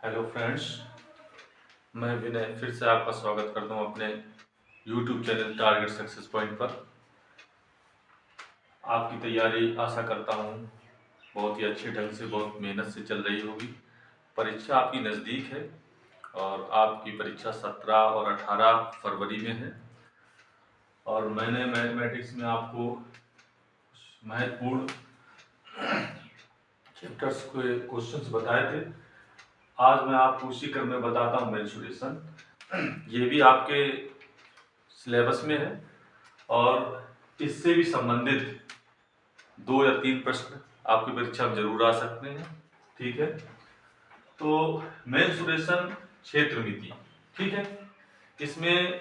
Hello friends, मैं विनय फिर से आपका स्वागत करता हूं अपने YouTube channel target success point पर। आपकी तैयारी आशा करता हूं बहुत ही अच्छे ढंग से, बहुत मेहनत से चल रही होगी। परीक्षा आपकी नज़दीक है और आपकी परीक्षा 17 और 18 फरवरी में है। और मैंने मैथमेटिक्स में आपको महत्वपूर्ण चैप्टर्स के क्वेश्चंस बताए थे। आज मैं आपको उसी क्रम में बताता हूँ मेंसुरेशन। ये भी आपके सिलेबस में है और इससे भी संबंधित 2 या 3 प्रश्न आपकी परीक्षा में जरूर आ सकते हैं। ठीक है, तो मेंसुरेशन क्षेत्र मिति, ठीक है, इसमें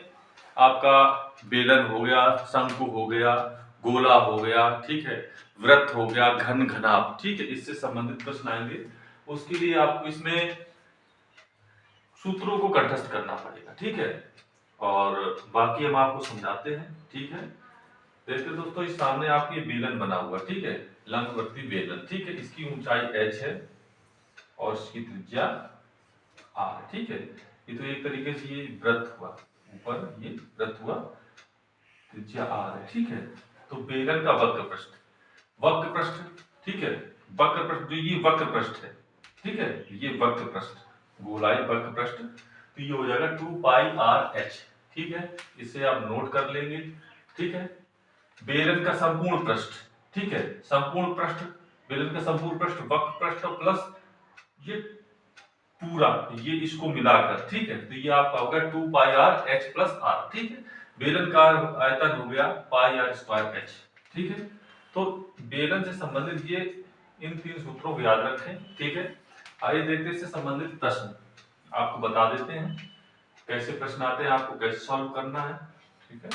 आपका बेलन हो गया, शंकु हो गया, गोला हो गया, ठीक है, वृत्त हो गया, घन घनाभ, ठीक है, इससे संबंधित प्रश्न आएंगे। उसके लिए आपको इसमें सूत्रों को कंठस्थ करना पड़ेगा, ठीक है, और बाकी हम आपको समझाते हैं। ठीक है, देखिए दोस्तों, इस सामने आपकी बेलन बना हुआ, ठीक है, लंबवर्ती बेलन, ठीक है, इसकी ऊंचाई h है और इसकी त्रिज्या r है, ठीक है। ये तो एक तरीके से ये वृत्त हुआ, ऊपर ये वृत्त हुआ, त्रिज्या r है, ठीक है। तो बेलन का वक्र पृष्ठ, ठीक है, वक्र पृष्ठ, जो ये वक्र पृष्ठ है, ठीक है, ये वक्र पृष्ठ, गोलाई वक्र पृष्ठ, तो ये हो जाएगा 2 पाई r h, ठीक है, इसे आप नोट कर लेंगे। ठीक है, बेलन का संपूर्ण पृष्ठ, ठीक है, संपूर्ण पृष्ठ, बेलन का संपूर्ण पृष्ठ वक्र पृष्ठ प्लस ये पूरा, ये इसको मिलाकर, ठीक है, तो ये आपका होगा 2 पाई r h प्लस r, ठीक है। बेलन का आयतन हो गया पाई r स्क्वायर h, ठीक है। तो बेलन से संबंधित ये इन 3 सूत्रों को याद रखें, ठीक है। आइए देखते हैं इससे संबंधित प्रश्न, आपको बता देते हैं कैसे प्रश्न आते हैं, आपको कैसे सॉल्व करना है। ठीक है,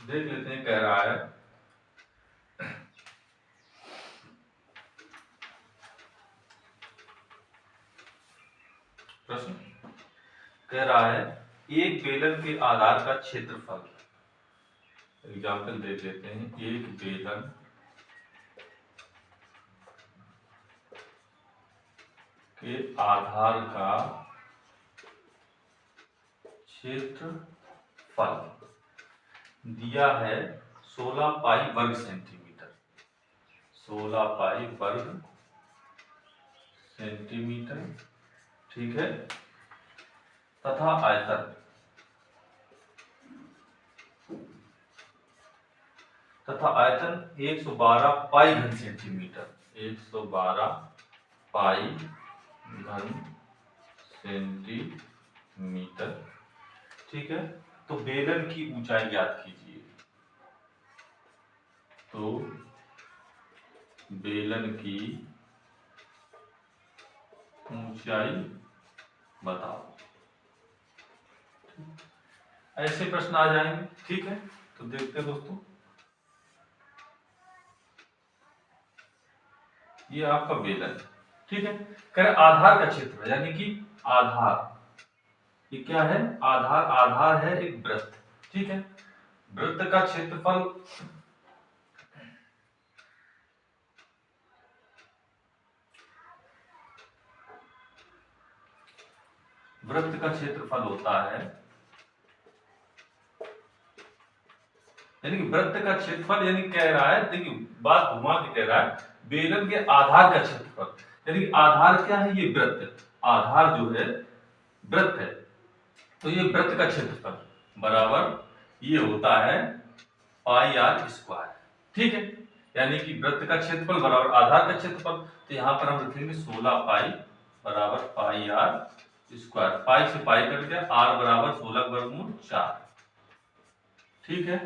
देख लेते हैं। कह रहा है प्रश्न, कह रहा है एक बेलन के आधार का क्षेत्रफल, एग्जाम्पल देख लेते हैं। एक बेलन के आधार का क्षेत्रफल दिया है 16 पाई वर्ग सेंटीमीटर, 16 पाई वर्ग सेंटीमीटर, ठीक है, तथा आयतन, तथा आयतन 112 पाई घन सेंटीमीटर, 112 पाई घन सेंटीमीटर, ठीक है। तो बेलन की ऊंचाई ज्ञात कीजिए, तो बेलन की ऊंचाई बताओ। ऐसे प्रश्न आ जाएंगे, ठीक है। तो देखते हैं दोस्तों, ये आपका बेलन, ठीक है, कह रहे आधार का क्षेत्र, यानी कि आधार, ये क्या है, आधार, आधार है एक वृत्त, ठीक है, वृत्त का क्षेत्रफल, वृत्त का क्षेत्रफल होता है, यानी कि वृत्त का क्षेत्रफल, यानी कह रहा है, देखिए बात घुमा के कह रहा है, बेलन के आधार का क्षेत्रफल, यानी कि आधार क्या है, ये वृत्त, आधार जो है वृत्त है, तो ये वृत्त का क्षेत्रफल बराबर ये होता है पाई आर स्क्वायर, ठीक है, यानी कि वृत्त का क्षेत्रफल बराबर आधार का क्षेत्रफल। तो यहां पर हम लिखेंगे 16 पाई बराबर पाई आर स्क्वायर, पाई से पाई कट गया, आर बराबर 16 वर्गमूल 4, ठीक है,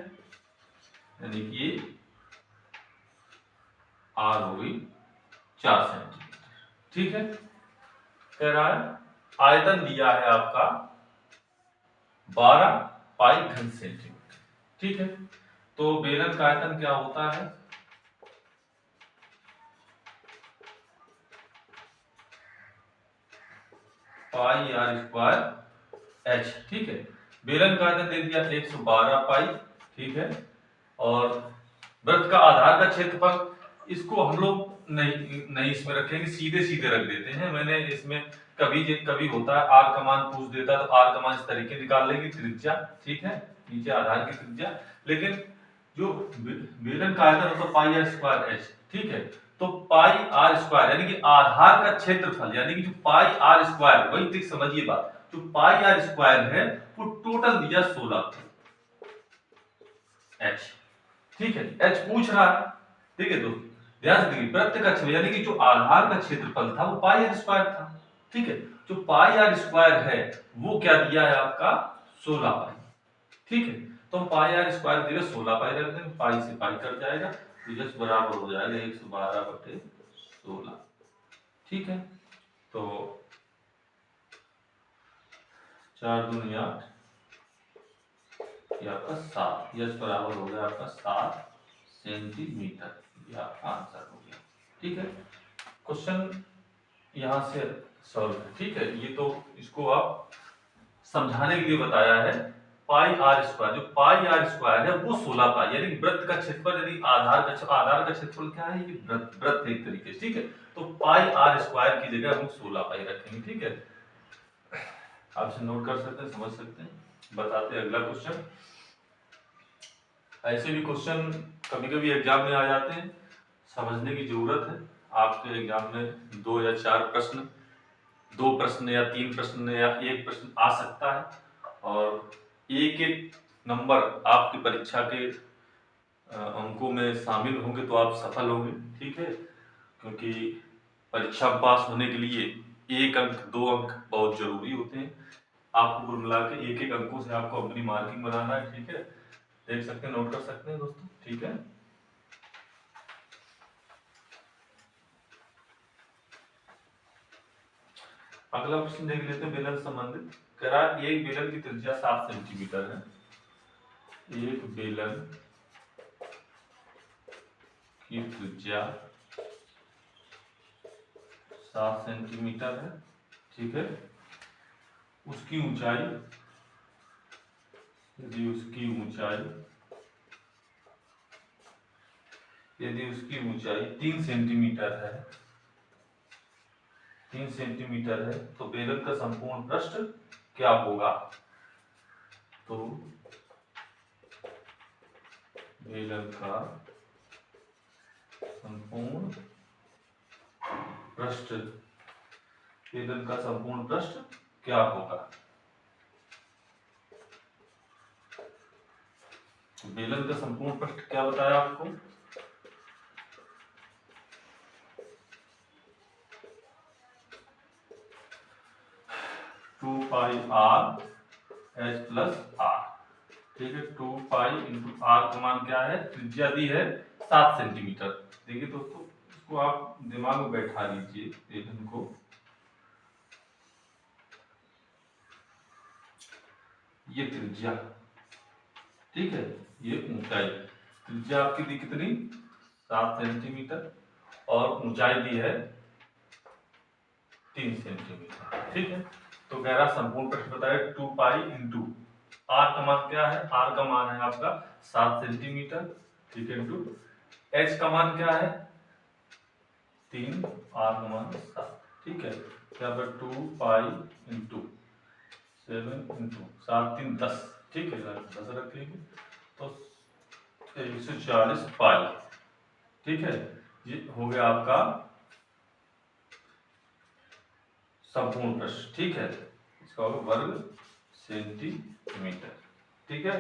यानी कि आर हो गई 4 सेंटीमीटर, ठीक है। कह रहा है आयतन दिया है आपका 12 पाई घन सेंटीमीटर, ठीक है। तो बेलन का आयतन क्या होता है, पाई आर स्क्वायर एच, ठीक है। बेलन का आयतन दे दिया 112 पाई, ठीक है, और वृत्त का आधार का क्षेत्रफल, इसको हम लोग नहीं नहीं इसमें रखेंगे, सीधे सीधे रख देते हैं। मैंने इसमें कभी कभी होता है आर का मान पूछ देता है तो आर का मान इस तरीके निकाल लेंगे, त्रिज्या, ठीक है, नीचे आधार की त्रिज्या। लेकिन जो बेलन का आयतन होता है पाई आर स्क्वायर एच, ठीक है, तो पाई आर स्क्वायर यानी कि आधार का क्षेत्रफल, यानी कि जो पाई आर स्क्वायर, वही तक समझिए बात, जो पाई आर स्क्वायर है वो टोटल दिया 16 एच, ठीक है, एच पूछ रहा है, ठीक है दोस्तों। ध्यान से देखिए, वृत्त का क्षेत्र यानी कि जो आधार का क्षेत्रफल था वो पाई आर स्क्वायर था, ठीक है, जो पाई आर स्क्वायर है वो क्या दिया है आपका 16 पाई, ठीक है, तो हम पाई आर स्क्वायर की जगह 16 पाई रख देंगे, पाई से पाई कट जाएगा तो यह बराबर हो जाएगा 112/16, ठीक है। तो 4 दूनी 8 ये आपका 7, यह बराबर हो गया आपका 7 सेंटीमीटर, ये आपका आंसर हो गया, ठीक है। क्वेश्चन यहां से सॉल्व है, ठीक है। ये तो इसको आप समझाने के लिए बताया है। पाई आर स्क्वायर, जो पाई आर स्क्वायर है वो 16 पाई, यानी वृत्त का क्षेत्रफल, यानी आधार का क्षेत्रफल क्या है, ये वृत्त एक तरीके से, ठीक है। तो पाई आर स्क्वायर की जगह हम 16 पाई रखेंगे, ठीक है। आपसे नोट कर सकते हैं, समझ सकते हैं। बताते हैं अगला क्वेश्चन। ऐसे भी क्वेश्चन कभी कभी एग्जाम में आ जाते हैं, समझने की जरूरत है। आपके एग्जाम में 2 या 4 प्रश्न, 2 प्रश्न या 3 प्रश्न या 1 प्रश्न आ सकता है, और एक एक नंबर आपकी परीक्षा के अंकों में शामिल होंगे तो आप सफल होंगे, ठीक है। क्योंकि परीक्षा पास होने के लिए 1 अंक 2 अंक बहुत जरूरी होते हैं। आपको कुल मिला के 1 अंकों से आपको अपनी मार्किंग बनाना है, ठीक है। देख सकते हैं, नोट कर सकते हैं दोस्तों, ठीक है। अगला क्वेश्चन देख लेते हैं बेलन संबंधित। कह रहा है एक बेलन की त्रिज्या 7 सेंटीमीटर है, एक बेलन की त्रिज्या 7 सेंटीमीटर है, ठीक है। उसकी ऊंचाई, यदि उसकी ऊंचाई 3 सेंटीमीटर है, 3 सेंटीमीटर है, तो बेलन का संपूर्ण पृष्ठ क्या होगा। तो बेलन का संपूर्ण पृष्ठ, बेलन का संपूर्ण पृष्ठ क्या होगा। बेलन का संपूर्ण पृष्ठ क्या बताया आपको, two pi r h plus r, ठीक है। 2 पाई इंटू आर का मान क्या है, त्रिज्या दी है 7 सेंटीमीटर। देखिए दोस्तों, इसको आप दिमाग में बैठा लीजिए, बेलन को, ये त्रिज्या, ठीक है, ये ऊंचाई, त्रिज्या आपकी दी कितनी 7 सेंटीमीटर और ऊंचाई दी है 3 सेंटीमीटर, ठीक है। तो कह रहा संपूर्ण पृष्ठ बताया 2 पाई इंटू आर का मान क्या है, आर का मान है आपका 7 सेंटीमीटर, ठीक है, इंटू एच का मान क्या है 3, आर का मान 7, ठीक है। यहाँ पर 2 पाई इंटू 7 इंटू 7 3 10, ठीक है, 10 रखेंगे तो 140 पाई, ठीक है। ये हो गया आपका संपूर्ण पृष्ठ, ठीक है, इसका होगा वर्ग सेंटीमीटर, ठीक है।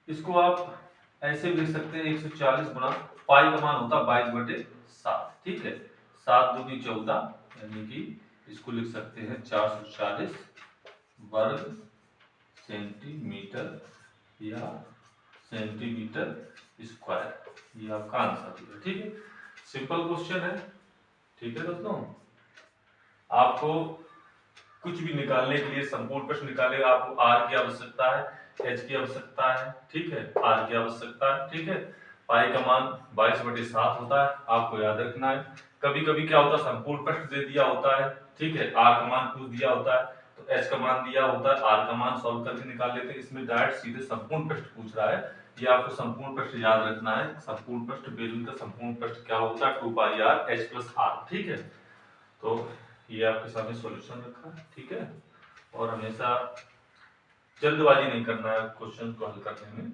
इसको आप ऐसे भी लिख सकते हैं 140 गुना पाई का मान होता है 22/7, ठीक है। 7 दूनी 14, यानी कि इसको लिख सकते हैं 440 वर्ग सेंटीमीटर या सेंटीमीटर स्क्वायर, ये आपका आंसर है, ठीक है। सिंपल क्वेश्चन है, ठीक है दोस्तों। आपको कुछ भी निकालने के लिए, संपूर्ण प्रश्न निकालेगा, आपको आर की आवश्यकता है, एच की आवश्यकता है, ठीक है, आर की आवश्यकता है, ठीक है। पाई का मान 22/7 होता है, आपको याद रखना है। कभी कभी क्या होता है, संपूर्ण पृष्ठ दे दिया होता है, ठीक है, आर का मान पूछ दिया होता है, तो h का मान दिया होता है, r का मान सॉल्व करके निकाल लेते हैं। इसमें डायरेक्ट सीधे संपूर्ण पृष्ठ पूछ रहा है, ये आपको संपूर्ण पृष्ठ याद रखना है। संपूर्ण पृष्ठ, बेलन का संपूर्ण पृष्ठ क्या होता है, 2 पाई r h प्लस r, ठीक है। तो ये आपके सामने सॉल्यूशन रखा है, ठीक है। और हमेशा जल्दबाजी नहीं करना है, क्वेश्चन को हल करने में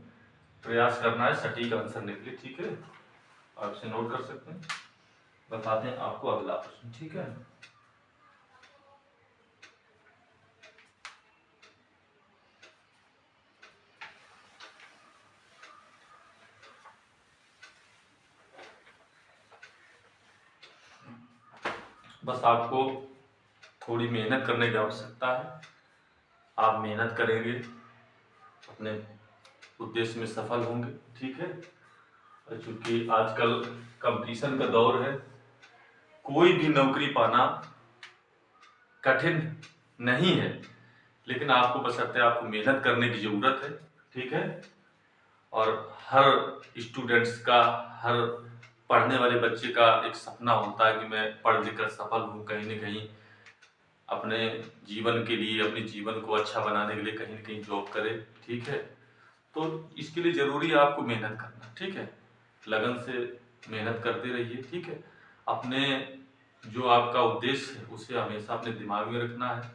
प्रयास करना है सटीक आंसर निकले, ठीक है। आप इसे नोट कर सकते हैं। बताते हैं आपको अगला प्रश्न, ठीक है। बस आपको थोड़ी मेहनत करने की आवश्यकता है। आप मेहनत करेंगे, अपने उद्देश्य में सफल होंगे, ठीक है। क्योंकि आजकल कंपटीशन का दौर है, कोई भी नौकरी पाना कठिन नहीं है, लेकिन आपको बशर्ते आपको मेहनत करने की जरूरत है, ठीक है। और हर स्टूडेंट्स का, हर पढ़ने वाले बच्चे का एक सपना होता है कि मैं पढ़ लिख कर सफल हूँ, कहीं न कहीं अपने जीवन के लिए, अपने जीवन को अच्छा बनाने के लिए कहीं न कहीं जॉब करे, ठीक है। तो इसके लिए जरूरी है आपको मेहनत करना, ठीक है। लगन से मेहनत करते रहिए, ठीक है। अपने जो आपका उद्देश्य है उसे हमेशा अपने दिमाग में रखना है।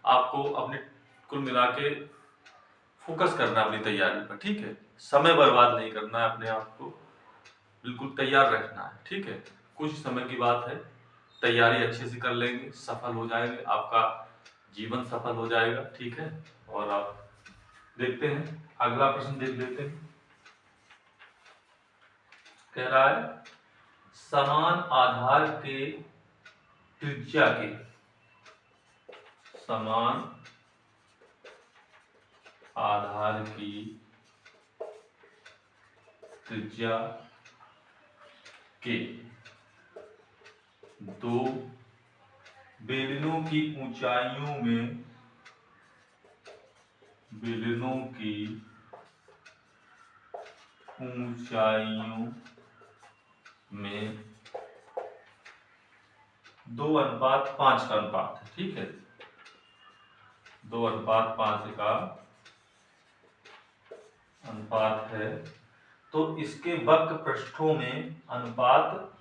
आपको अपने कुल मिला के फोकस करना है अपनी तैयारी पर, ठीक है। समय बर्बाद नहीं करना है, अपने आप को बिल्कुल तैयार रखना है, ठीक है। कुछ समय की बात है, तैयारी अच्छे से कर लेंगे, सफल हो जाएंगे, आपका जीवन सफल हो जाएगा, ठीक है। और आप देखते हैं अगला प्रश्न देख लेते हैं। कह रहा है समान आधार के त्रिज्या के, समान आधार की त्रिज्या के दो बेलनों की ऊंचाइयों में, बेलनों की ऊंचाइयों में 2:5 का अनुपात है, ठीक है। 2:5 का अनुपात है, तो इसके वक्र पृष्ठों में अनुपात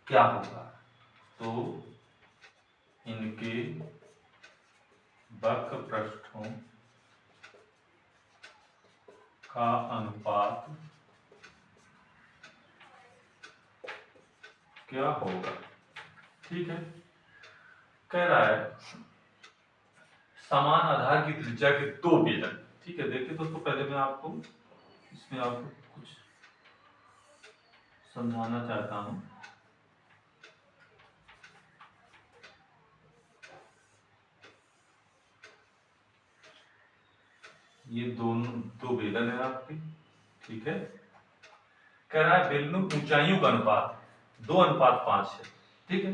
क्या होगा। तो इनके वक्र पृष्ठों का अनुपात क्या होगा, ठीक है। कह रहा है समान आधार की त्रिज्या के दो बेलन, ठीक है। देखिए दोस्तों, पहले मैं आपको इसमें आपको कुछ समझाना चाहता हूं। ये दोनों दो बेलन है आपके, ठीक है। कह रहा है बेलनों की ऊंचाइयों का अनुपात 2:5 है, ठीक है।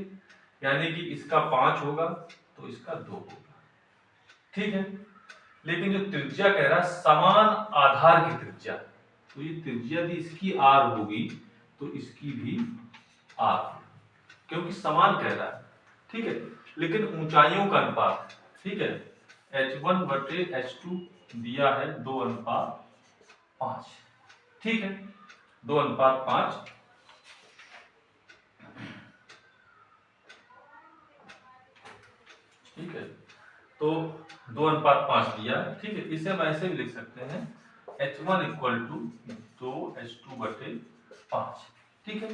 यानी कि इसका 5 होगा तो इसका 2 होगा, ठीक है। लेकिन जो त्रिज्या कह रहा है समान आधार की त्रिज्या, तो ये त्रिज्या भी इसकी r होगी तो इसकी भी r, क्योंकि समान कह रहा है, ठीक है। लेकिन ऊंचाइयों का अनुपात, ठीक है, h1/h2 दिया है 2:5, ठीक है। 2:5, ठीक है। तो 2:5 दिया, ठीक है। इसे हम ऐसे भी लिख सकते हैं h1 = 2h2/5, ठीक है।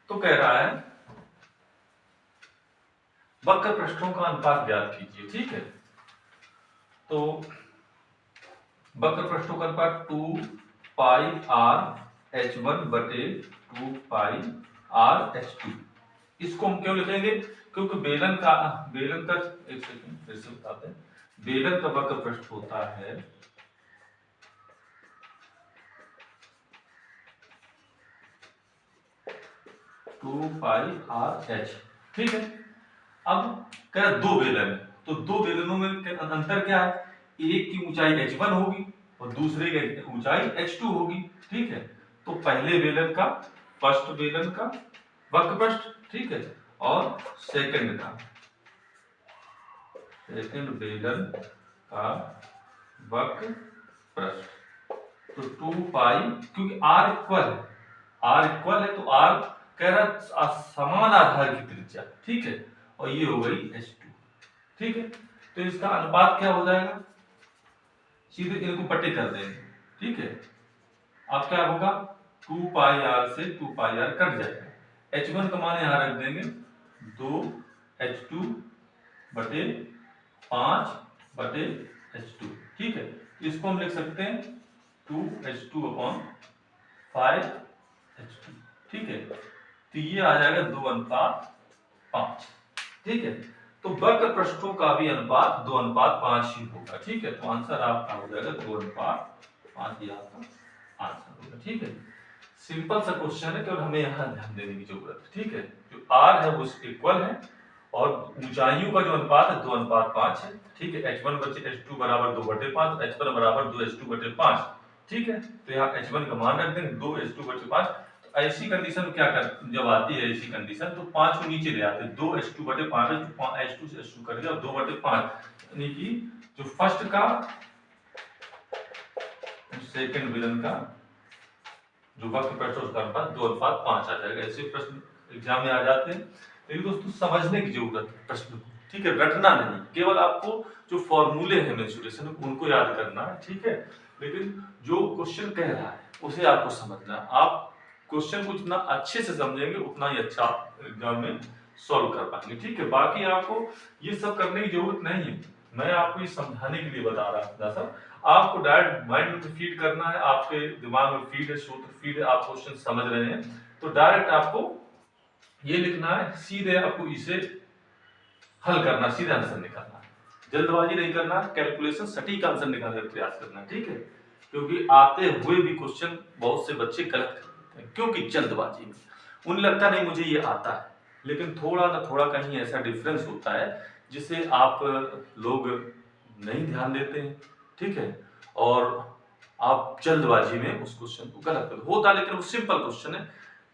तो कह रहा है वक्र पृष्ठों का अनुपात ज्ञात कीजिए, ठीक है। तो वक्र पृष्ठों का अनुपात 2πr/h1/2πr/h2। इसको हम क्यों लिखेंगे, क्योंकि बेलन का एक सेकंड फिर से बताते हैं। बेलन का वक्र पृष्ठ होता है 2πr/h, ठीक है। अब कह रहा दो बेलन है, तो दो बेलनों में अंतर क्या है, एक की ऊंचाई h1 होगी और दूसरे की ऊंचाई h2 होगी, ठीक है। तो पहले बेलन का, फर्स्ट बेलन का वक्र पृष्ठ, ठीक है, और सेकंड का सेकंड बेलन का वक्र पृष्ठ। तो 2 पाई, क्योंकि r इक्वल है तो r कह रहा समान आधार की त्रिज्या, ठीक है, और ये हो गई h2, ठीक है। तो इसका अनुपात क्या हो जाएगा, सीधे इनको पट्टे कर देंगे, ठीक है। अब क्या होगा, 2 पाई r से 2 पाई r कट जाएगा, h1 का मान यहाँ रख देंगे 2h2 बटे 5 बटे h2, ठीक है। इसको हम लिख सकते हैं 2h2 अपॉन 5h2, ठीक है। तो ये आ जाएगा 2:5, ठीक है। तो वक्र पृष्ठों का भी अनुपात 2:5 ही होगा, ठीक है। तो आंसर आपका हो जाएगा 2:5, ये आपका आंसर होगा, ठीक है। सिंपल सा क्वेश्चन है, केवल हमें यहाँ ध्यान देने की जरूरत है, ठीक है। जो r है वो इक्वल है और ऊंचाइयों का जो अनुपात है 2:5 है, ठीक है। h1 बचे h2 बराबर 2/5, h1 बराबर 2h2/5, ठीक है। तो यहाँ h1 का मान रख देंगे 2h2/5। तो ऐसी कंडीशन क्या कर, जब आती है ऐसी कंडीशन, तो 5 को नीचे ले आते हैं, 2h2/5 h2 से h2 कर दिया 2/5, यानी कि जो फर्स्ट का सेकंड विलन का जो वक्र पृष्ठ उसका अनुपात 2:5 आ जाएगा। ऐसे प्रश्न एग्जाम में आ जाते हैं, लेकिन दोस्तों समझने की जरूरत है प्रश्न को, ठीक है, रटना नहीं, केवल आपको जो फॉर्मूले हैं मेंसुरेशन उनको याद करना है, ठीक है। लेकिन जो क्वेश्चन कह रहा है उसे आपको समझना है। आप क्वेश्चन को जितना अच्छे से समझेंगे उतना ही अच्छा एग्जाम में सॉल्व कर पाएंगे, ठीक है। बाकी आपको ये सब करने की जरूरत नहीं है, मैं आपको ये समझाने के लिए बता रहा था सर। आपको डायरेक्ट माइंड में फीड करना है, आपके दिमाग में फीड है, सूत्र फीड है, आप क्वेश्चन समझ रहे हैं तो डायरेक्ट आपको ये लिखना है, सीधे आपको इसे हल करना, सीधे आंसर निकालना है, जल्दबाजी नहीं करना, कैलकुलेशन सटीक आंसर निकालने का प्रयास करना, ठीक है। क्योंकि आते हुए भी क्वेश्चन बहुत से बच्चे गलत कर देते हैं, क्योंकि जल्दबाजी में उन्हें लगता नहीं मुझे ये आता है, लेकिन थोड़ा ना थोड़ा कहीं ऐसा डिफरेंस होता है जिसे आप लोग नहीं ध्यान देते हैं, ठीक है, और आप जल्दबाजी में उस क्वेश्चन को गलत कर होता, लेकिन वो सिंपल क्वेश्चन है,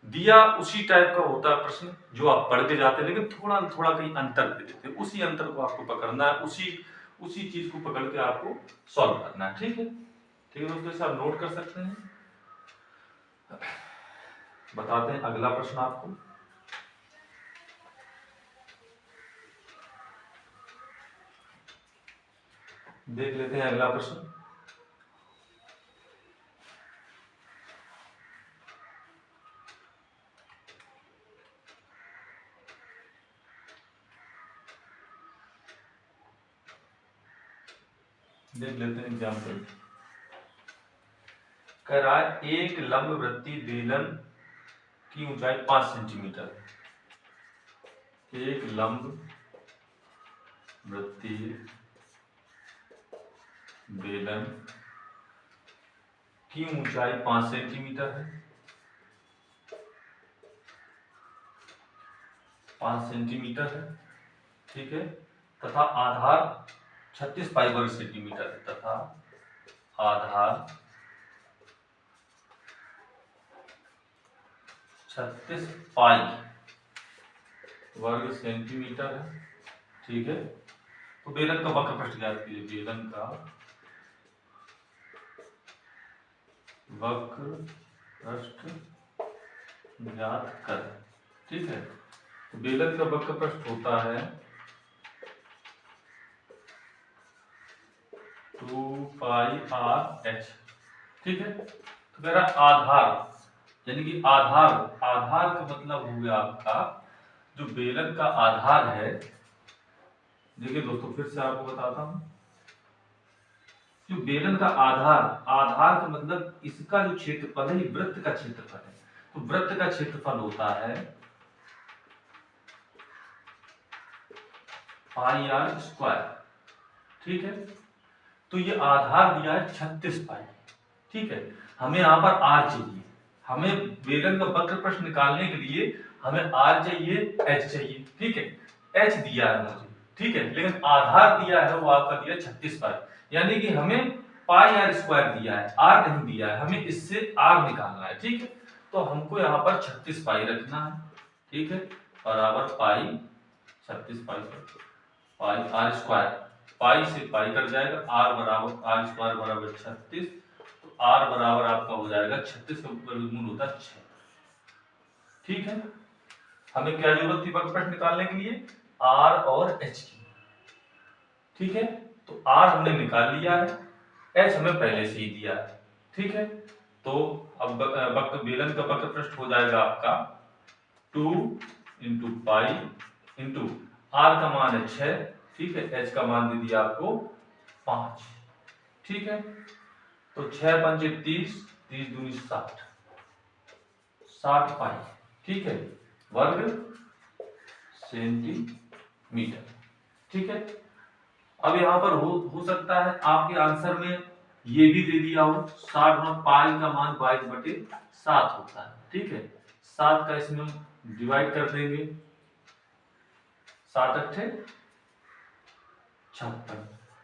दिया उसी टाइप का होता है प्रश्न जो आप पढ़ के जाते हैं, लेकिन थोड़ा थोड़ा कहीं अंतर दे देते हैं, उसी अंतर को आपको पकड़ना है, उसी चीज को पकड़ के आपको सॉल्व करना है, ठीक है। ठीक है दोस्तों, इसे आप नोट कर सकते हैं। बताते हैं अगला प्रश्न आपको। देख लेते हैं अगला प्रश्न। देख लेते हैं एग्जाम्पल। कह रहा है एक लंबवृत्तीय बेलन की ऊंचाई 5 सेंटीमीटर है। एक लंबवृत्तीय बेलन की ऊंचाई 5 सेंटीमीटर है, 5 सेंटीमीटर है, ठीक है, तथा आधार 36 पाई वर्ग सेंटीमीटर है, तथा आधार 36 पाई वर्ग सेंटीमीटर है, ठीक है। तो बेलन का वक्र पृष्ठ ज्ञात कीजिए, बेलन का वक्र पृष्ठ ज्ञात कर, ठीक है। तो बेलन का वक्र पृष्ठ होता है 2 पाई r h, ठीक है। तो कह रहा आधार, यानी कि आधार का मतलब हो गया आपका जो बेलन का आधार है। देखिए दोस्तों, फिर से आपको बताता हूं, जो बेलन का आधार का मतलब इसका जो क्षेत्रफल है, वृत्त का क्षेत्रफल है। तो वृत्त का क्षेत्रफल होता है पाई r स्क्वायर, ठीक है। तो ये आधार दिया है 36 पाई, ठीक है। हमें यहाँ पर r चाहिए, हमें बेलन का वक्र पृष्ठ निकालने के लिए हमें r चाहिए, h चाहिए, ठीक है। h दिया है मुझे, ठीक है, लेकिन आधार दिया है वो आपका दिया 36 पाई, यानी कि हमें पाई r स्क्वायर दिया है, r नहीं दिया है, हमें इससे r निकालना है, ठीक है। तो हमको यहाँ पर 36 पाई रखना है, ठीक है, बराबर पाई 36 पाई r स्क्वायर, पाई से पाई कट जाएगा, आर बराबर आर स्क्वायर बराबर 36, तो आर बराबर आपका हो जाएगा 36 का वर्गमूल होता है 6। ठीक है, हमें क्या जरूरत थी वक्रपट निकालने के लिए, आर और एच की। ठीक है, तो आर हमने निकाल लिया है, एच हमें पहले से ही दिया है। ठीक है, तो अब बेलन का वक्र पृष्ठ हो जाएगा आपका 2 इंटू पाई इंटू आर का मान है 6, ठीक है, एच का मान दे दिया आपको 5। ठीक है, तो 6 पंचे 30, 30 दूनी 60, 60 पाई, ठीक है, वर्ग सेंटीमीटर। ठीक है, अब यहाँ पर हो सकता है आपके आंसर में ये भी दे दिया हो 60 में पाई का मान 22/7 होता है। ठीक है, 7 का इसमें डिवाइड कर देंगे, 7 अट्ठे 56।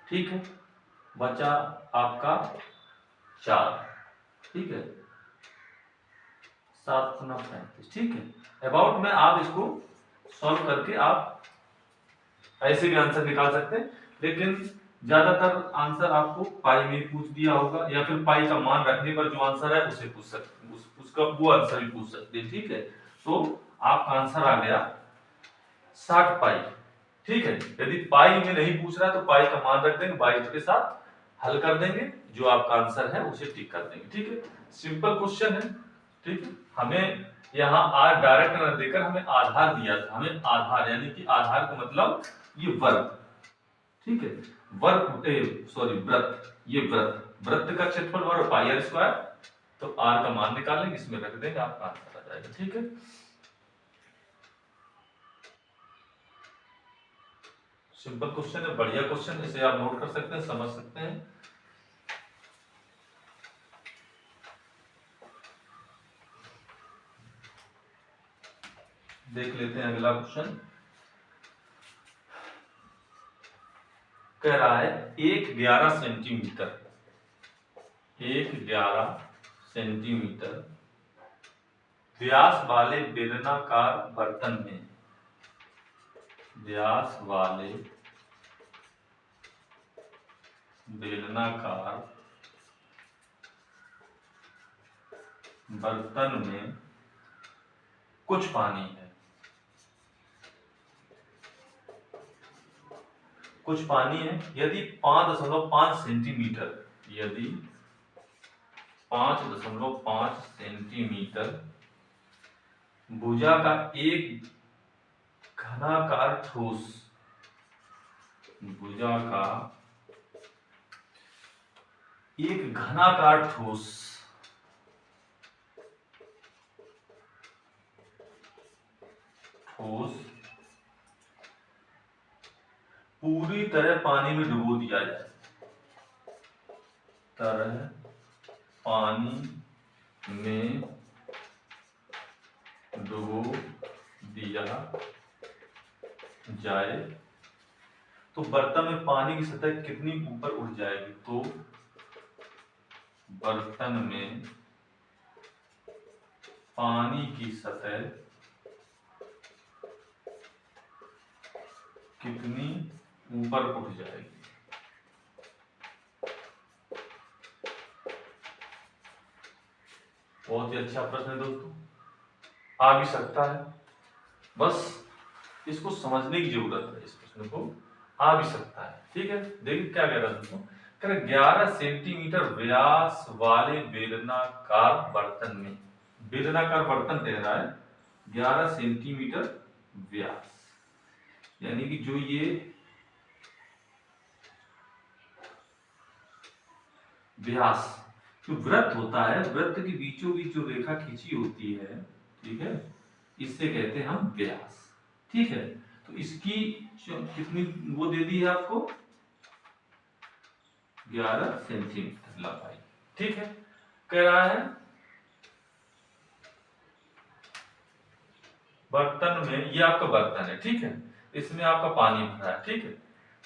ठीक है, बचा आपका 4। ठीक है, 7 गुना 35। ठीक है, अबाउट में आप इसको सॉल्व करके आप ऐसे भी आंसर निकाल सकते हैं, लेकिन ज्यादातर आंसर आपको पाई में पूछ दिया होगा, या फिर पाई का मान रखने पर जो आंसर है उसे पूछ सकते हैं, उसका वो आंसर भी पूछ सकते हैं। ठीक है, तो आपका आंसर आ गया 60 पाई। ठीक है, यदि पाई में नहीं पूछ रहा तो पाई का मान रख देंगे, 22 के साथ हल कर देंगे, जो आपका आंसर है उसे टिक कर देंगे। ठीक है, सिंपल क्वेश्चन है। ठीक है, हमें यहाँ आर डायरेक्ट न देकर हमें आधार दिया था, हमें आधार यानी कि आधार का मतलब ये वर्ग। ठीक है, वर्ग सॉरी वृत्त, ये वृत्त का क्षेत्रफल वर्ग पाई आर स्क्वायर, तो आर का मान निकाल लेंगे, इसमें रख देंगे, आपका आंसर आ जाएगा। ठीक है, सिंपल क्वेश्चन है, बढ़िया क्वेश्चन है, इसे आप नोट कर सकते हैं, समझ सकते हैं। देख लेते हैं अगला क्वेश्चन। कह रहा है एक 11 सेंटीमीटर, एक 11 सेंटीमीटर व्यास वाले बेलनाकार बर्तन में, व्यास वाले बेलनाकार बर्तन में कुछ पानी है, कुछ पानी है, यदि 5.5 सेंटीमीटर, यदि 5.5 सेंटीमीटर भुजा का एक घनाकार ठोस, भुजा का एक घनाकार ठोस पूरी तरह पानी में डुबो दिया जाए, तरह पानी में डुबो दिया जाए तो बर्तन में पानी की सतह कितनी ऊपर उठ जाएगी, तो बर्तन में पानी की सतह कितनी ऊपर उठ जाएगी। बहुत ही अच्छा प्रश्न है दोस्तों, आ भी सकता है, बस इसको समझने की जरूरत है, इस प्रश्न को आ भी सकता है। ठीक है, देखिए क्या कह रहा है दोस्तों, कह रहा 11 सेंटीमीटर व्यास वाले बेलनाकार बर्तन में, बेलनाकार बर्तन कह रहा है 11 सेंटीमीटर व्यास, यानी कि जो ये व्यास जो वृत्त होता है, वृत्त के बीचों बीच जो रेखा खींची होती है, ठीक है, इससे कहते हैं हम व्यास। ठीक है, तो इसकी कितनी वो दे दी है आपको 11 सेंटीमीटर लंबाई। ठीक है, कह रहा है बर्तन में, ये आपका बर्तन है, ठीक है, इसमें आपका पानी भरा है, ठीक है,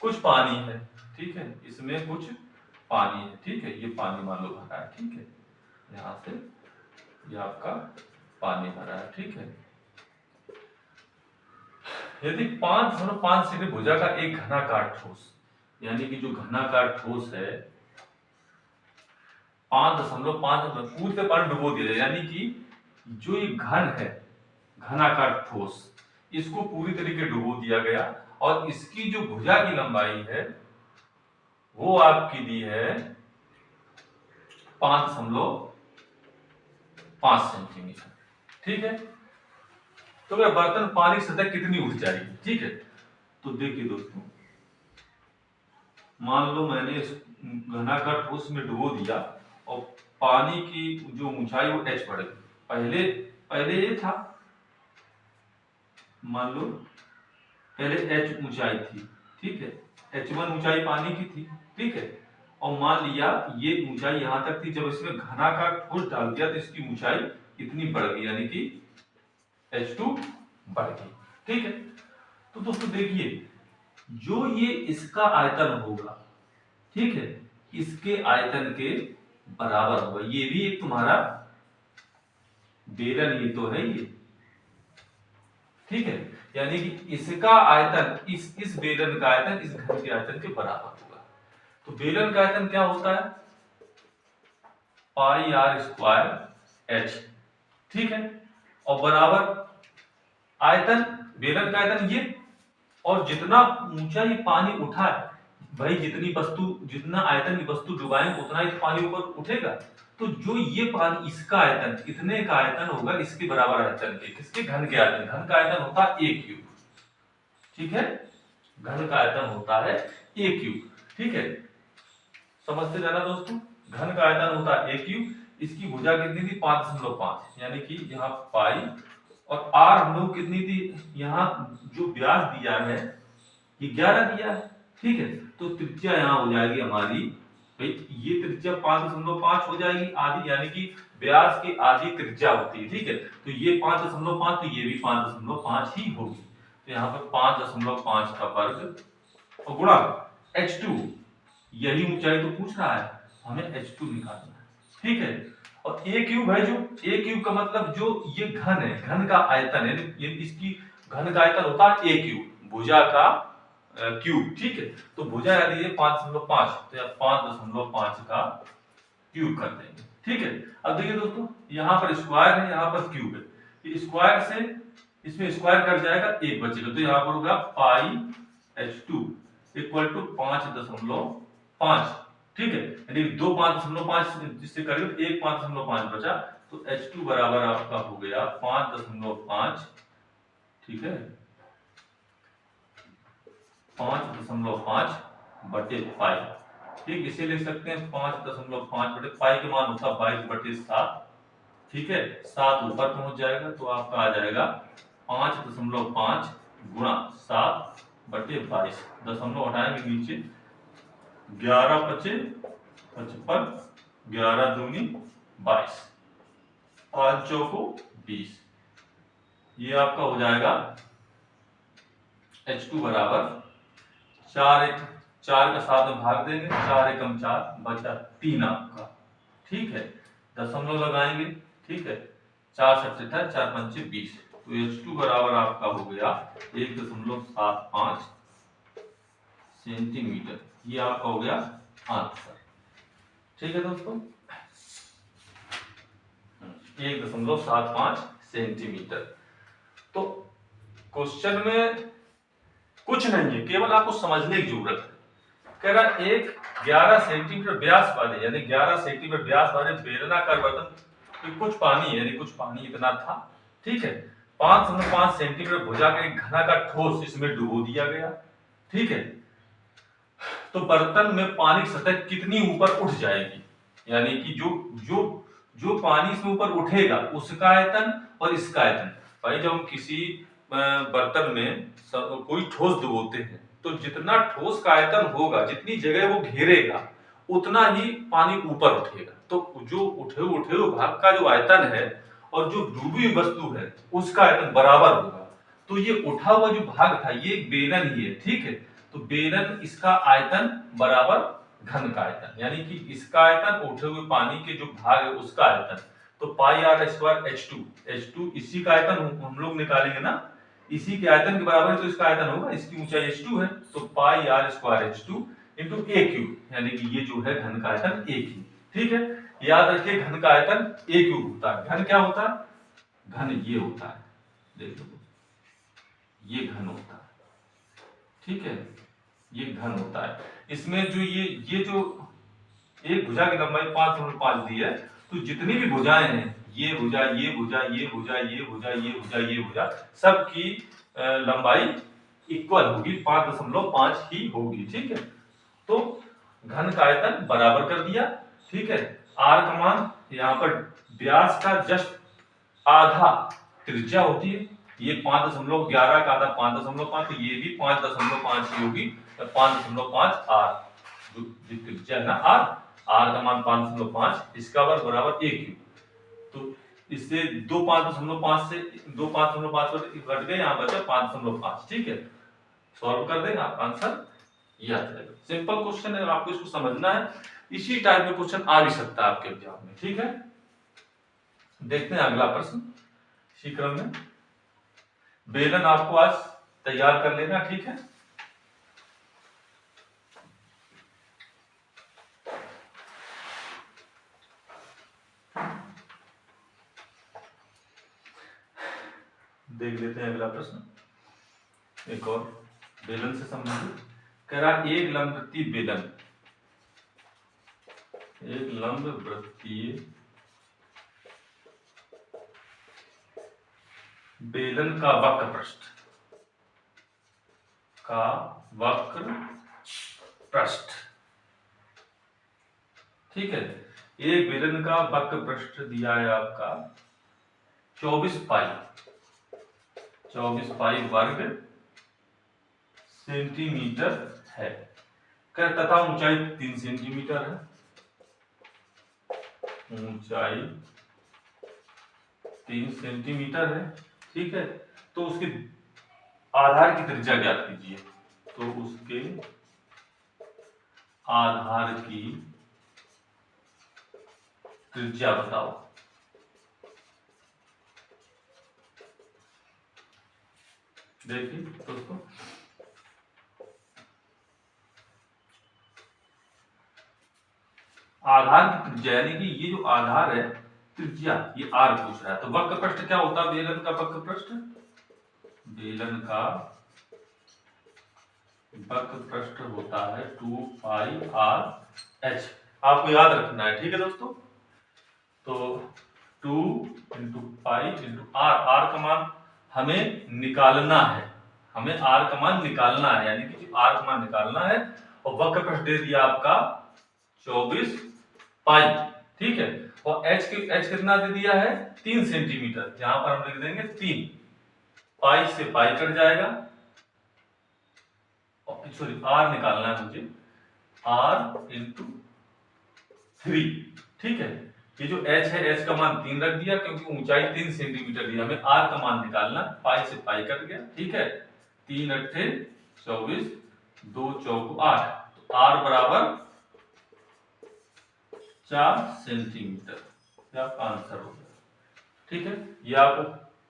कुछ पानी है, ठीक है, इसमें कुछ पानी है, ठीक है, ये पानी मान लो भरा है, ठीक है, यहां से ये आपका पानी भरा है। ठीक है, यदि 5.5 सेंटीमीटर भुजा का एक घनाकार ठोस, यानी कि जो घनाकार ठोस है 5.5 पूरी से पानी डुबो दिया जाए, यानी कि जो ये घन है घनाकार ठोस इसको पूरी तरीके डुबो दिया गया और इसकी जो भुजा की लंबाई है वो आपकी दी है 5.5 सेंटीमीटर। ठीक है, तो वह बर्तन पानी की सतह कितनी उठ जाएगी। ठीक है, तो देखिए दोस्तों, मान लो मैंने इस घनाकार ठोस में डुबो दिया और पानी की जो ऊंचाई वो h बढ़ गई। पहले पहले ये था, मान लो पहले h ऊंचाई थी, ठीक है, h1 ऊंचाई पानी की थी, ठीक है, और मान लिया ये ऊंचाई यहां तक थी। जब इसमें घनाकार ठोस डाल दिया तो इसकी ऊंचाई इतनी बढ़ गई, यानी कि h2 बढ़ गई। ठीक है, तो दोस्तों देखिए, जो ये इसका आयतन होगा, ठीक है, इसके आयतन के बराबर होगा। ये भी एक तुम्हारा बेलन ही तो है ये, ठीक है, यानी कि इसका आयतन इस बेलन का आयतन इस घन के आयतन के बराबर होगा। तो बेलन का आयतन क्या होता है, पाई आर स्क्वायर एच, ठीक है, और बराबर आयतन, बेलन का आयतन ये, और जितना ऊंचा ये पानी उठा है भाई, जितना आयतन की वस्तु डुबाएंगे उतना ही तो पानी ऊपर उठेगा। तो जो ये पानी इसका आयतन इतने का आयतन होगा इसके बराबर आयतन के, किसके, घन के आयतन। घन का आयतन होता है a क्यूब, ठीक है, घन का आयतन होता है a क्यूब, ठीक है, समझते जाना दोस्तों। घन का आयतन होता है a क्यूब, इसकी भुजा कितनी थी 5.5, यानी कि यहाँ पाई, और आर हम लोग कितनी थी, यहाँ जो व्यास दिया है ये 11 दिया है, ठीक है, तो त्रिज्या यहाँ हो जाएगी हमारी भाई, ये त्रिज्या 5.5 हो जाएगी आधी, यानी कि व्यास की आधी त्रिज्या होती है, ठीक है, तो ये 5.5 तो ये भी 5.5 ही होगी। तो यहाँ पर 5.5 का वर्ग और गुणा h2, यही ऊंचाई तो पूछ रहा है, हमें h2 निकालना है, ठीक है। और a क्यूब है, जो a क्यूब का मतलब जो ये घन है, घन का आयतन है, ये इसकी घन का आयतन होता है a क्यूब, भुजा का क्यूब, ठीक है, तो भुजा यदि ये 5.5 तो यह 5.5 का क्यूब कर देंगे, ठीक है। अब देखिए दोस्तों, यहाँ पर स्क्वायर है, यहाँ पर क्यूब है, ये स्क्वायर से इसमें स्क्वायर कट जाएगा, एक बचेगा, तो यहाँ पर होगा पाई h2 इक्वल टू 5.5, ठीक है, यानी 2 5.5 जिससे करेंगे तो 1 5.5 बचा, तो h2 बराबर आपका हो गया 5.5, ठीक है, 5.5 बटे पाई, ठीक, इसे लिख सकते हैं 5.5 बटे पाई के मान होता 22/7, ठीक है, 7 ऊपर पहुंच जाएगा तो आपका आ जाएगा 5.5 गुणा 7 बटे 22, दशमलव हटाएंगे नीचे, 11 पचे 55, 11 दूनी 22, 5 चौको 20, ये आपका हो जाएगा h2 बराबर 4 का 7 में भाग देंगे, 4 एकम 4 बचा 3 आपका, ठीक है, दशमलव लगाएंगे, ठीक है, 4 7 4 5 20, तो h2 बराबर आपका हो गया 1.75 सेंटीमीटर, ये आपका हो गया आंसर, ठीक है दोस्तों, 1.75 सेंटीमीटर। तो क्वेश्चन में कुछ नहीं है, केवल आपको समझने की जरूरत है। कह रहा एक 11 सेंटीमीटर व्यास वाले, यानी 11 सेंटीमीटर व्यास वाले बेलनाकार बर्तन, कुछ पानी है, यानी कुछ पानी इतना था, ठीक है, 5.5 सेंटीमीटर भुजा का एक घनाकार ठोस इसमें डुबो दिया गया, ठीक है, तो बर्तन में पानी की सतह कितनी ऊपर उठ जाएगी, यानी कि जो जो जो पानी इसमें ऊपर उठेगा उसका आयतन और इसका आयतन। भाई जब हम किसी बर्तन में कोई ठोस डुबोते हैं तो जितना ठोस का आयतन होगा, जितनी जगह वो घेरेगा उतना ही पानी ऊपर उठेगा, तो जो उठे हुए भाग का जो आयतन है और जो डूबी हुई वस्तु है उसका आयतन बराबर होगा। तो ये उठा हुआ जो भाग था ये एक बेलन ही है, ठीक है, तो बेलन इसका आयतन बराबर घन का आयतन, यानी कि इसका आयतन उठे हुए पानी के जो भाग है उसका आयतन, तो पाई आर स्क्वायर h2 इसी का आयतन हम लोग निकालेंगे ना, इसी के आयतन के बराबर तो इसका आयतन होगा, इसकी ऊंचाई h2 है, तो pi r square h2 into a cube, यानी कि ये जो है घन का आयतन ए क्यूब। ठीक है, याद रखिए घन का आयतन ए क्यूब होता है। घन क्या होता है? घन ये होता है, देख लो, ये घन होता है। ठीक है, ये घन होता है। इसमें जो ये जो एक भुजा की लंबाई 5.5 दी है, तो जितनी भी भुजाएं हैं, ये भुजा, ये भुजा, ये भुजा, ये भुजा, ये भुजा, ये भुजा, सबकी लंबाई इक्वल होगी, 5.5 ही होगी। ठीक है, तो घन का आयतन बराबर कर दिया। ठीक है, आर का मान यहाँ पर व्यास का जस्ट आधा त्रिज्या होती है, ये 5.11 का आधा 5.5, तो ये भी 5.5 ही होगी, 5.5 आर जो त्रिज्या है ना, आर का मान 5.5, इसका वर्ग बराबर ए क्यूब। तो इससे 5.5 से 5.5 कट गए, यहाँ बचा 5.5। ठीक है, सॉल्व कर देंगे, आपका आंसर ये आ जाएगा। सिंपल क्वेश्चन है, आपको इसको समझना है। इसी टाइप में क्वेश्चन आ भी सकता है आपके एग्जाम में। ठीक है, देखते हैं अगला प्रश्न इसी क्रम में। बेलन आपको आज तैयार कर लेना। ठीक है, देख लेते हैं अगला प्रश्न, एक और बेलन से संबंधित। कह रहा एक लंबवृत्तीय बेलन, एक लंबवृत्तीय बेलन का वक्र पृष्ठ। ठीक है, एक बेलन का वक्र पृष्ठ दिया है आपका 24 पाई वर्ग सेंटीमीटर है, तथा ऊंचाई 3 सेंटीमीटर है। ऊंचाई 3 सेंटीमीटर है। ठीक है, तो उसके आधार की त्रिज्या ज्ञात कीजिए। तो उसके आधार की त्रिज्या बताओ। देखिए दोस्तों, आधार की त्रिज्या, यानी कि ये जो आधार है त्रिज्या, ये आर पूछ रहा है। तो वक्र पृष्ठ क्या होता है? बेलन का वक्र पृष्ठ, बेलन का वक्र पृष्ठ होता है 2 पाई आर एच। आपको याद रखना है। ठीक है दोस्तों, तो 2 into pi into r, r का मान हमें निकालना है, हमें आर का मान निकालना है, यानी कि आर का मान निकालना है। और वक्र पृष्ठ दे दिया आपका 24 पाई। ठीक है, और एच कितना दे दिया है? 3 सेंटीमीटर। यहां पर हम लिख देंगे 3, पाई से पाई कट जाएगा, सॉरी आर निकालना है मुझे, आर इंटू 3। ठीक है, ये जो h है, h का मान 3 रख दिया, क्योंकि ऊंचाई 3 सेंटीमीटर दी, हमें r का मान निकालना, पाई से पाई कट गया। ठीक है, 3 अट्ठे 24, 2 चौको 8, तो r बराबर 4 सेंटीमीटर, ये आपका आंसर हो गया। ठीक है, ये आपको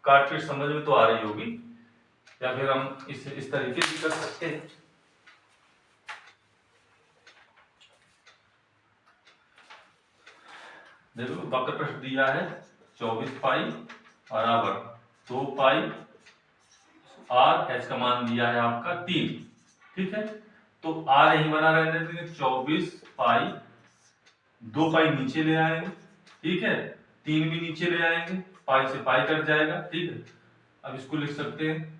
काटपीट समझ में तो आ रही होगी, या फिर हम इस तरीके से कर सकते हैं। देखो वक्र पृष्ठ दिया है 24 पाई बराबर 2 पाई, आर एच का मान दिया है आपका 3। ठीक है, तो आर यही बना रहने देंगे 24 पाई, 2 पाई नीचे ले आएंगे। ठीक है, 3 भी नीचे ले आएंगे, पाई से पाई कट जाएगा। ठीक है, अब इसको लिख सकते हैं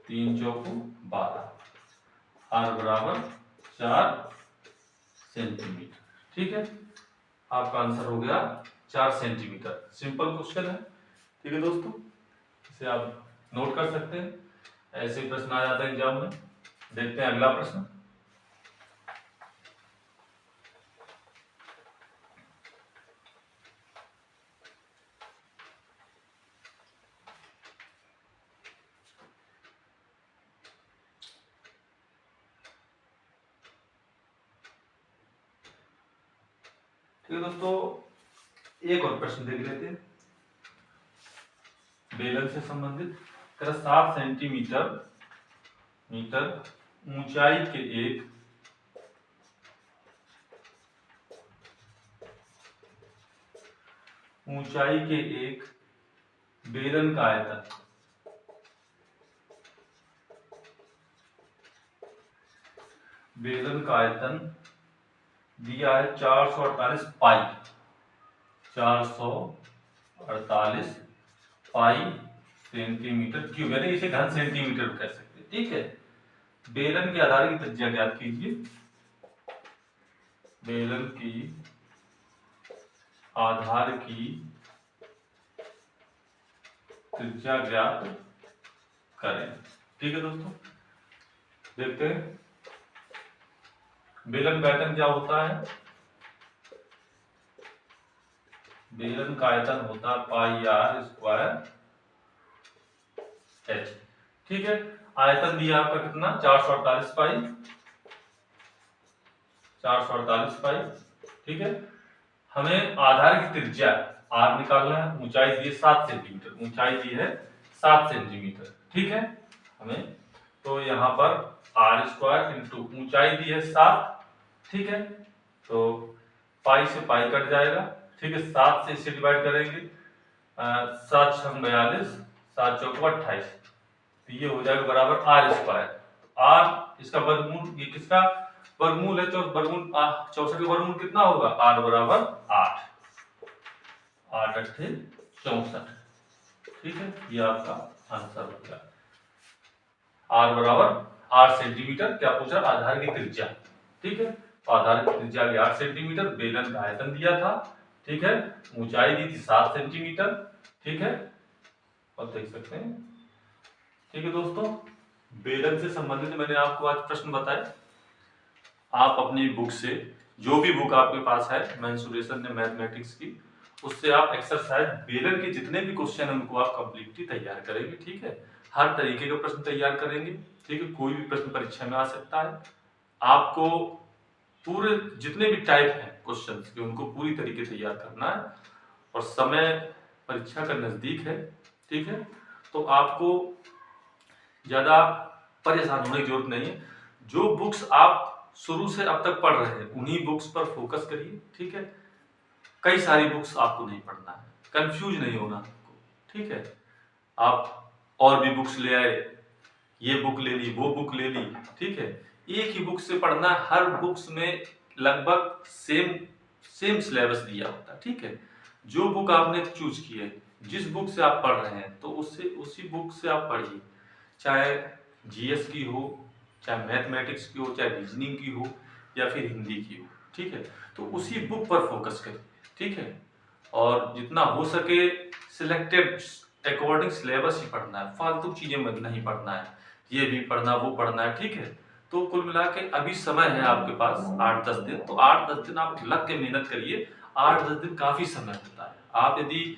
3 चौको 12, आर बराबर 4 सेंटीमीटर। ठीक है, आपका आंसर हो गया 4 सेंटीमीटर। सिंपल क्वेश्चन है। ठीक है दोस्तों, इसे आप नोट कर सकते हैं, ऐसे प्रश्न आ जाता है एग्जाम में। देखते हैं अगला प्रश्न। ठीक है दोस्तों, एक और प्रश्न देख लेते हैं बेलन से संबंधित। 7 सेंटीमीटर मीटर ऊंचाई के एक बेलन का आयतन दिया है 448 पाई 448 पाई सेंटीमीटर क्यूब, यानी इसे घन सेंटीमीटर कह सकते हैं। ठीक है, बेलन के आधार की त्रिज्या ज्ञात कीजिए। बेलन की आधार की त्रिज्या ज्ञात करें। ठीक है दोस्तों, देखते हैं बेलन का आयतन क्या होता है। बेलन का आयतन होता है पाई आर स्क्वायर एच। ठीक है, आयतन दिया आपका कितना 448 पाई 448 पाई। ठीक है, हमें आधार की त्रिज्या आर निकालना है। ऊंचाई दी है 7 सेंटीमीटर, ऊंचाई दी है 7 सेंटीमीटर। ठीक है, हमें तो यहाँ पर आर स्क्वायर इंटू ऊंचाई दी है 7। ठीक है, तो पाई से पाई कट जाएगा। ठीक है, 7 से इसे डिवाइड करेंगे, 7 छंग 42, 7 चौक 28, तो ये हो जाएगा बराबर आर स्क्वायर। आर इसका वर्गमूल, ये किसका वर्गमूल है? 64 का वर्गमूल कितना होगा? आर बराबर 8, 8 अट्ठे 64। ठीक है, ये आपका आंसर हो गया। आर बराबर 8 सेंटीमीटर। क्या पूछा? आधार की त्रिज्या। ठीक है, तो आधार की त्रिज्या 8 सेंटीमीटर, बेलन का आयतन दिया था। ठीक है, ऊंचाई दी थी 7 सेंटीमीटर। ठीक है, और देख सकते हैं। ठीक है दोस्तों, बेलन से संबंधित मैंने आपको आज प्रश्न बताए। आप अपनी बुक से, जो भी बुक आपके पास है मेंसुरेशन ने मैथमेटिक्स की, उससे आप एक्सरसाइज बेलन के जितने भी क्वेश्चन उनको आप कंप्लीटली तैयार करेंगे। ठीक है, हर तरीके के प्रश्न तैयार करेंगे। ठीक है, कोई भी प्रश्न परीक्षा में आ सकता है। आपको पूरे जितने भी टाइप हैं क्वेश्चंस के, उनको पूरी तरीके से तैयार करना है। और समय परीक्षा का नजदीक है। ठीक है, तो आपको ज्यादा परेशान होने की जरूरत नहीं है। जो बुक्स आप शुरू से अब तक पढ़ रहे हैं उन्हीं बुक्स पर फोकस करिए। ठीक है, कई सारी बुक्स आपको नहीं पढ़ना है, कंफ्यूज नहीं होना आपको। ठीक है, आप और भी बुक्स ले आए, ये बुक ले ली, वो बुक ले ली। ठीक है, एक ही बुक से पढ़ना है। हर बुक्स में लगभग सेम सिलेबस दिया होता है। ठीक है, जो बुक आपने चूज की है, जिस बुक से आप पढ़ रहे हैं, तो उससे उसी बुक से आप पढ़िए। चाहे जीएस की हो, चाहे मैथमेटिक्स की हो, चाहे रीजनिंग की हो, या फिर हिंदी की हो। ठीक है, तो उसी बुक पर फोकस करिए। ठीक है, और जितना हो सके सिलेक्टेड अकॉर्डिंग सिलेबस ही पढ़ना है, फालतू चीजें नहीं पढ़ना है, ये भी पढ़ना वो पढ़ना है। ठीक है, तो कुल मिला के अभी समय है आपके पास 8-10 दिन, तो 8-10 दिन आप लग के मेहनत करिए। 8-10 दिन काफी समय होता है। आप यदि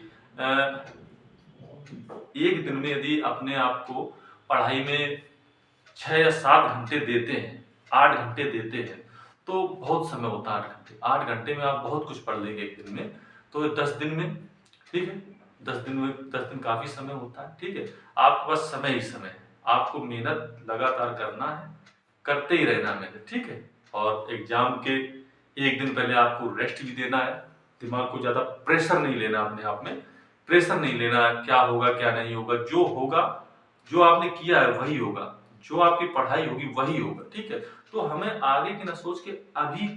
एक दिन में यदि अपने आप को पढ़ाई में 6 या 7 घंटे देते हैं, 8 घंटे देते हैं, तो बहुत समय होता है। 8 घंटे, 8 घंटे में आप बहुत कुछ पढ़ लेंगे एक दिन में। तो 10 दिन में, ठीक है, 10 दिन काफी समय होता है। ठीक है, आपके पास समय ही समय है। आपको मेहनत लगातार करना है, करते ही रहना मेहनत। ठीक है, और एग्जाम के एक दिन पहले आपको रेस्ट भी देना है। दिमाग को ज्यादा प्रेशर नहीं लेना, अपने आप में प्रेशर नहीं लेना, क्या होगा क्या नहीं होगा। जो होगा, जो आपने किया है वही होगा, जो आपकी पढ़ाई होगी वही होगा। ठीक है, तो हमें आगे की ना सोच के अभी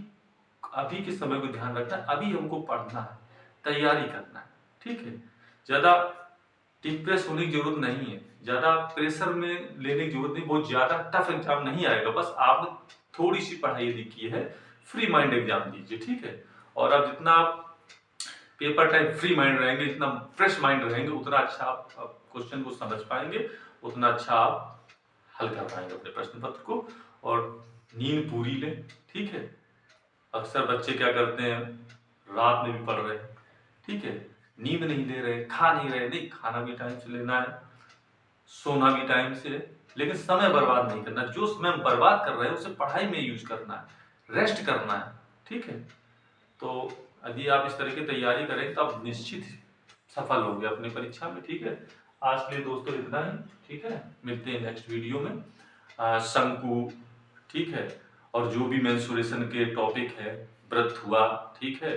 के समय को ध्यान रखना है। अभी हमको पढ़ना है, तैयारी करना है। ठीक है, ज्यादा डिप्रेस होने की जरूरत नहीं है, ज्यादा प्रेशर में लेने की जरूरत नहीं। बहुत ज्यादा टफ एग्जाम नहीं आएगा, बस आपने थोड़ी सी पढ़ाई यदि की है, फ्री माइंड एग्जाम दीजिए। ठीक है, और अब जितना आप पेपर टाइम फ्री माइंड रहेंगे, जितना फ्रेश माइंड रहेंगे, उतना अच्छा आप क्वेश्चन को समझ पाएंगे, उतना अच्छा आप हल कर पाएंगे अपने प्रश्न पत्र को। और नींद पूरी लें। ठीक है, अक्सर बच्चे क्या करते हैं, रात में भी पढ़ रहे हैं, ठीक है, नींद नहीं ले रहे, खा नहीं रहे। नहीं, खाना भी टाइम से लेना है, सोना भी टाइम से, लेकिन समय बर्बाद नहीं करना। जो समय हम बर्बाद कर रहे हैं उसे पढ़ाई में यूज करना है, रेस्ट करना है। ठीक है, तो यदि आप इस तरह की तैयारी करें तो आप निश्चित सफल होंगे अपनी परीक्षा में। ठीक है, आज के लिए दोस्तों इतना ही। ठीक है, मिलते हैं नेक्स्ट वीडियो में। शंकु, ठीक है, और जो भी मेंस्ट्रुएशन के टॉपिक है, व्रत हुआ, ठीक है,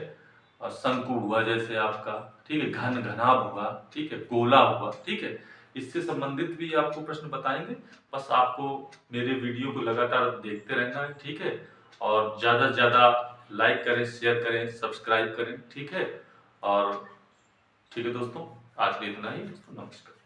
और शंकु हुआ जैसे आपका, ठीक है, घन घनाभ हुआ, ठीक है, गोला हुआ, ठीक है, इससे संबंधित भी आपको प्रश्न बताएंगे। बस आपको मेरे वीडियो को लगातार देखते रहना है, ठीक है, और ज़्यादा से ज़्यादा लाइक करें, शेयर करें, सब्सक्राइब करें, ठीक है। और ठीक है दोस्तों, आज के लिए इतना ही दोस्तों, नमस्कार।